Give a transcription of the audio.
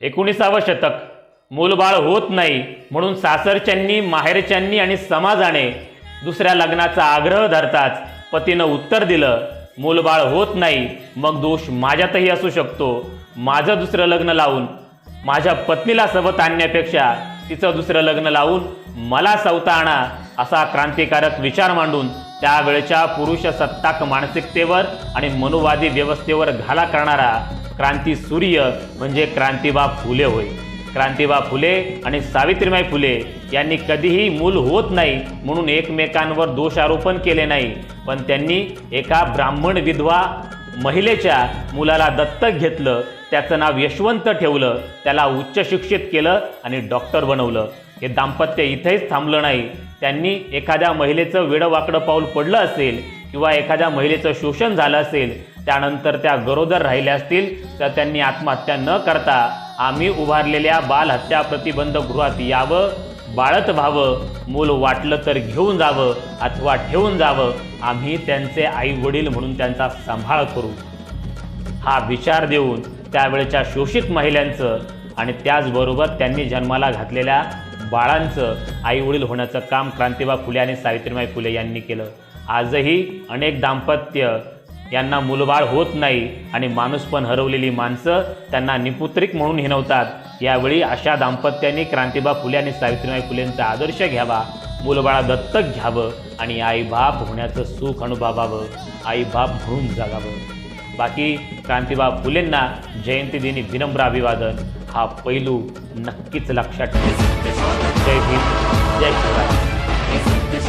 19वे शतक. मूलबाळ होत नाही म्हणून सासरच्यांनी, माहेरच्यांनी आणि समाजाने दुसऱ्या लग्नाचा आग्रह धरताच पतीनं उत्तर दिलं, मूलबाळ होत नाही मग दोष माझ्यातही असू शकतो. माझं दुसरं लग्न लावून माझ्या पत्नीला सोबत आणण्यापेक्षा तिचं दुसरं लग्न लावून मला सवता आणा, असा क्रांतिकारक विचार मांडून त्यावेळच्या पुरुष सत्ताक मानसिकतेवर आणि मनुवादी व्यवस्थेवर घाला करणारा क्रांती सूर्य म्हणजे क्रांतिबा फुले होय. क्रांतिबा फुले आणि सावित्रीबाई फुले यांनी कधीही मूल होत नाही म्हणून एकमेकांवर दोषारोपण केले नाही, पण त्यांनी एका ब्राह्मण विधवा महिलेच्या मुलाला दत्तक घेतलं, त्याचं नाव यशवंत ठेवलं, त्याला उच्च शिक्षित केलं आणि डॉक्टर बनवलं. हे दाम्पत्य इथेच थांबलं नाही. त्यांनी एखाद्या महिलेचं वेडवाकडं पाऊल पडलं असेल किंवा एखाद्या महिलेचं शोषण झालं असेल, त्यानंतर त्या गरोदर राहिल्या असतील तर त्यांनी आत्महत्या न करता आम्ही उभारलेल्या बालहत्या प्रतिबंधक गृहात यावं, बाळत व्हावं, मूल वाटलं तर घेऊन जावं अथवा ठेवून जावं, आम्ही त्यांचे आई वडील म्हणून त्यांचा सांभाळ करू, हा विचार देऊन त्यावेळच्या शोषित महिलांचं आणि त्याचबरोबर त्यांनी जन्माला घातलेल्या बाळांचं आई वडील होण्याचं काम क्रांतिबा फुले आणि सावित्रीबाई फुले यांनी केलं. आजही अनेक दाम्पत्य यांना मूलबाळ होत नाही आणि माणूस पण हरवलेली माणसं त्यांना निपुत्रिक म्हणून हिणवतात. यावेळी अशा दाम्पत्यांनी क्रांतिबा फुले आणि सावित्रीबाई फुलेंचा आदर्श घ्यावा, मूलबाळा दत्तक घ्यावं आणि आईबाप होण्याचं सुख अनुभवावं, आईबाप म्हणून जगावं. बाकी क्रांतिबा फुलेंना जयंतीदिनी विनम्र अभिवादन, हा पैलू नक्कीच लक्षात ठेवा. जय भीम, जय शिवराय.